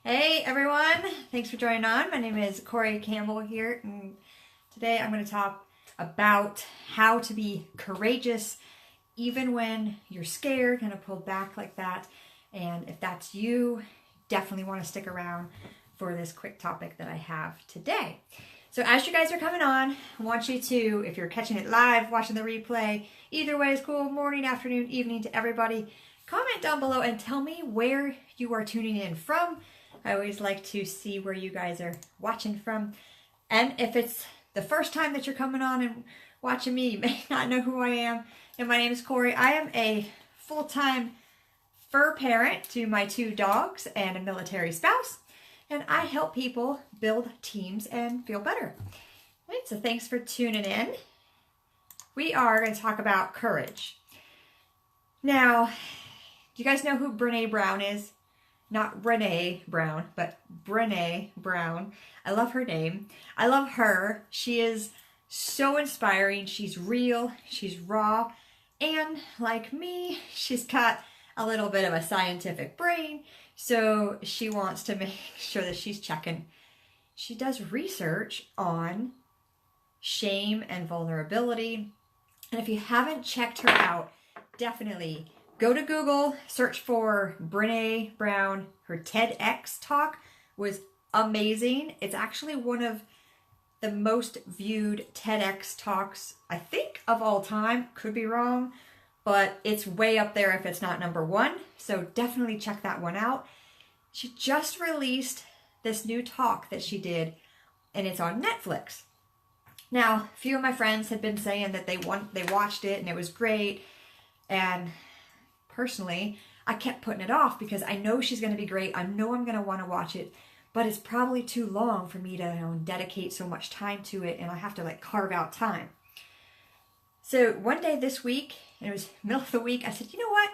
Hey everyone, thanks for joining on. My name is Corey Campbell here, and today I'm going to talk about how to be courageous even when you're scared, kind of pulled back like that. And if that's you, definitely want to stick around for this quick topic that I have today. So as you guys are coming on, I want you to, if you're catching it live, watching the replay, either way is cool, morning, afternoon, evening to everybody, comment down below and tell me where you are tuning in from. I always like to see where you guys are watching from. And if it's the first time that you're coming on and watching me, you may not know who I am. And my name is Corey. I am a full-time fur parent to my 2 dogs and a military spouse. And I help people build teams and feel better. All right, so thanks for tuning in. We are going to talk about courage. Now, do you guys know who Brene Brown is? Not Brene Brown, but Brene Brown. I love her name. I love her. She is so inspiring. She's real. She's raw. And like me, she's got a little bit of a scientific brain. So she wants to make sure that she's checking. She does research on shame and vulnerability. And if you haven't checked her out, definitely go to Google, search for Brene Brown. Her TEDx talk was amazing. It's actually one of the most viewed TEDx talks, I think, of all time. Could be wrong, but it's way up there if it's not #1. So definitely check that one out. She just released this new talk that she did, and it's on Netflix. Now, a few of my friends had been saying that they watched it and it was great, and personally, I kept putting it off because I know she's going to be great. I know I'm going to want to watch it, but it's probably too long for me to dedicate so much time to it, and I have to carve out time. So one day this week, and it was middle of the week, I said, you know what?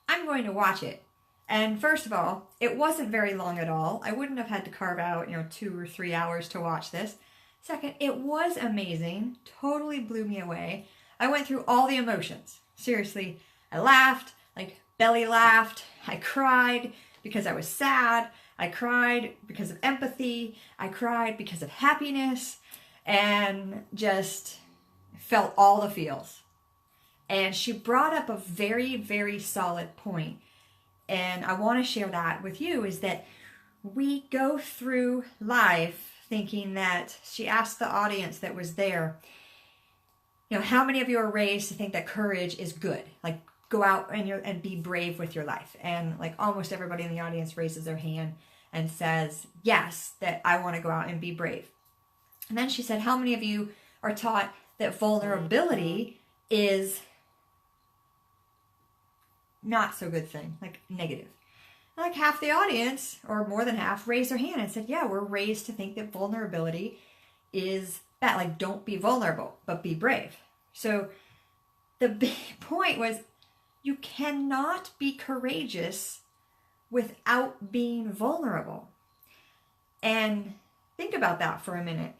I'm going to watch it. And first of all, it wasn't very long at all. I wouldn't have had to carve out, 2 or 3 hours to watch this. Second, it was amazing. Totally blew me away. I went through all the emotions. Seriously, I laughed. Belly laughed. I cried because I was sad. I cried because of empathy. I cried because of happiness, and just felt all the feels. And she brought up a very, very solid point. And I want to share that with you, is that we go through life thinking that, she asked the audience that was there, how many of you are raised to think that courage is good? Go out and be brave with your life. And almost everybody in the audience raises their hand and says, yes, that I want to go out and be brave. And then she said, how many of you are taught that vulnerability is not so good thing, negative? Half the audience, or more than half, raised their hand and said, yeah, we're raised to think that vulnerability is bad. Don't be vulnerable, but be brave. So the big point was, you cannot be courageous without being vulnerable. And think about that for a minute.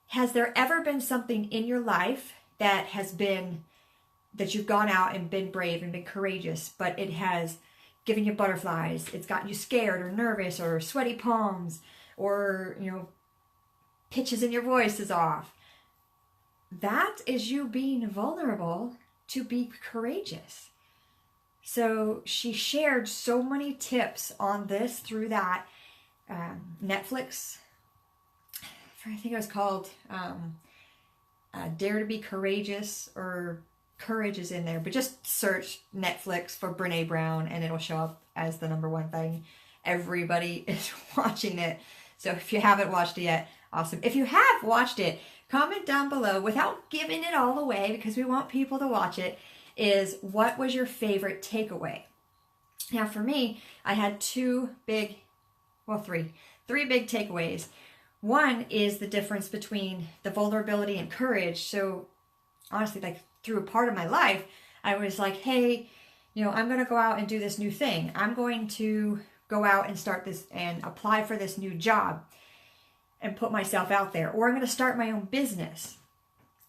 Has there ever been something in your life that you've gone out and been brave and been courageous, but it has given you butterflies, it's gotten you scared or nervous or sweaty palms, or, pitches in your voice is off? That is you being vulnerable to be courageous. So she shared so many tips on this through that Netflix, I think it was called Dare to be Courageous, or Courage is in there, but just search Netflix for Brene Brown and it'll show up as the #1 thing. Everybody is watching it. So if you haven't watched it yet, awesome. If you have watched it, comment down below, without giving it all away because we want people to watch it, is what was your favorite takeaway? Now for me, I had three big takeaways. One is the difference between the vulnerability and courage. So honestly, through a part of my life, I was like, hey, I'm going to go out and do this new thing. I'm going to go out and start this and apply for this new job and put myself out there. Or I'm going to start my own business.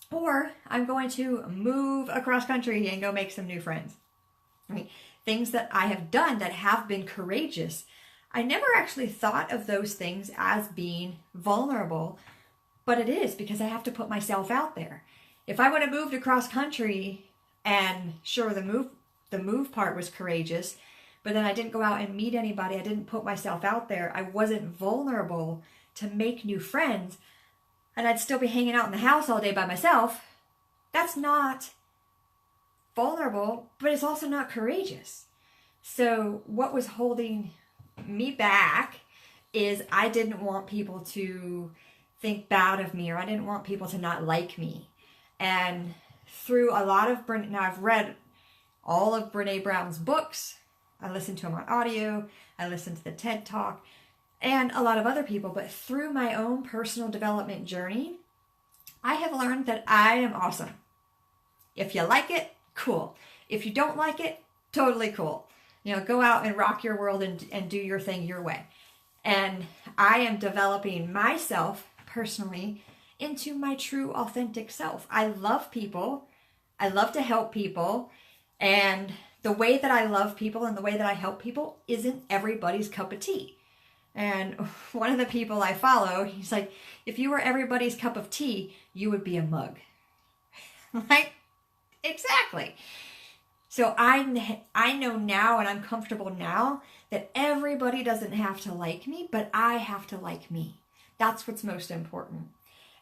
Or I'm going to move across country and go make some new friends. Things that I have done that have been courageous. I never actually thought of those things as being vulnerable, but it is, because I have to put myself out there. If I would have moved across country, and sure, the move part was courageous, but then I didn't go out and meet anybody, I didn't put myself out there, I wasn't vulnerable to make new friends, and I'd still be hanging out in the house all day by myself. That's not vulnerable, but it's also not courageous. So what was holding me back is I didn't want people to think bad of me, or I didn't want people to not like me. And through a lot of now I've read all of Brene Brown's books, I listened to them on audio, I listened to the TED Talk, and a lot of other people, but through my own personal development journey, I have learned that I am awesome. If you like it, cool. If you don't like it, totally cool. You know, go out and rock your world and do your thing your way. And I am developing myself personally into my true authentic self. I love people. I love to help people. And the way that I love people and the way that I help people isn't everybody's cup of tea. And one of the people I follow, he's like, if you were everybody's cup of tea, you would be a mug. Like, exactly. So I know now, and I'm comfortable now, that everybody doesn't have to like me, but I have to like me. That's what's most important.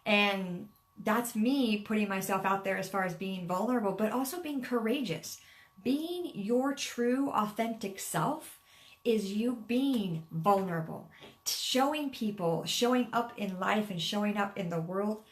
And that's me putting myself out there as far as being vulnerable, but also being courageous. Being your true, authentic self is you being vulnerable. Showing people, showing up in life and showing up in the world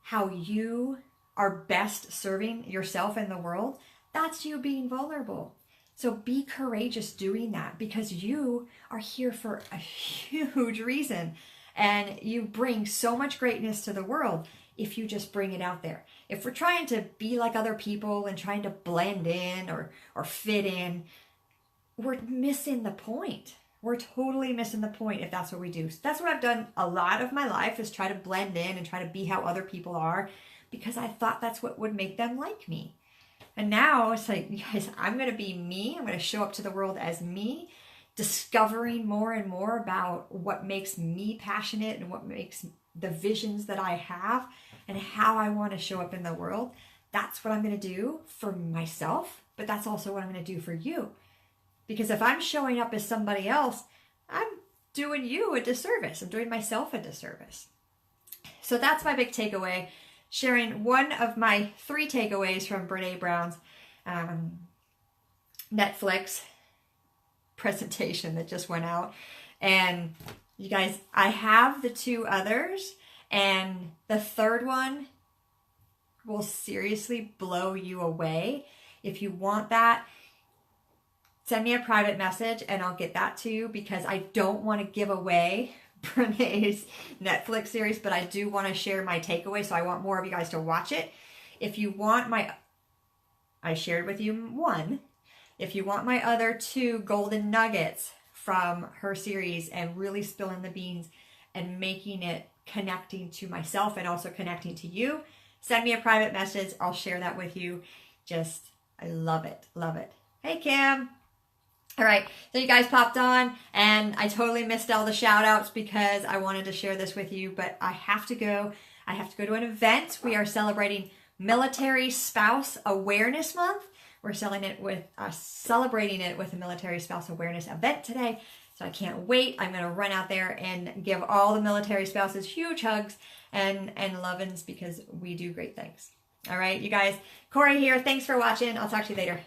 how you are best serving yourself in the world. That's you being vulnerable. So be courageous doing that, because you are here for a huge reason. And you bring so much greatness to the world if you just bring it out there. If we're trying to be like other people and trying to blend in or fit in, we're missing the point. We're totally missing the point if that's what we do. So that's what I've done a lot of my life, is try to blend in and try to be how other people are, because I thought that's what would make them like me. And now it's like, guys, I'm going to be me. I'm going to show up to the world as me, discovering more and more about what makes me passionate and what makes the visions that I have and how I want to show up in the world. That's what I'm going to do for myself, but that's also what I'm going to do for you. Because if I'm showing up as somebody else, I'm doing you a disservice. I'm doing myself a disservice. So that's my big takeaway. Sharing one of my 3 takeaways from Brene Brown's Netflix presentation that just went out. And you guys, I have the 2 others, and the 3rd one will seriously blow you away. If you want that, send me a private message and I'll get that to you, because I don't want to give away Brene's Netflix series, but I do want to share my takeaway, so I want more of you guys to watch it. If you want I shared with you 1. If you want my other 2 golden nuggets from her series and really spilling the beans and making it connecting to myself and also connecting to you, send me a private message. I'll share that with you. I love it. Love it. Hey, Kim. All right, so you guys popped on, and I totally missed all the shout outs because I wanted to share this with you, but I have to go. I have to go to an event. We are celebrating Military Spouse Awareness Month. We're celebrating it with a Military Spouse Awareness event today, so I can't wait. I'm going to run out there and give all the military spouses huge hugs and love-ins, because we do great things. All right, you guys, Corey here. Thanks for watching. I'll talk to you later.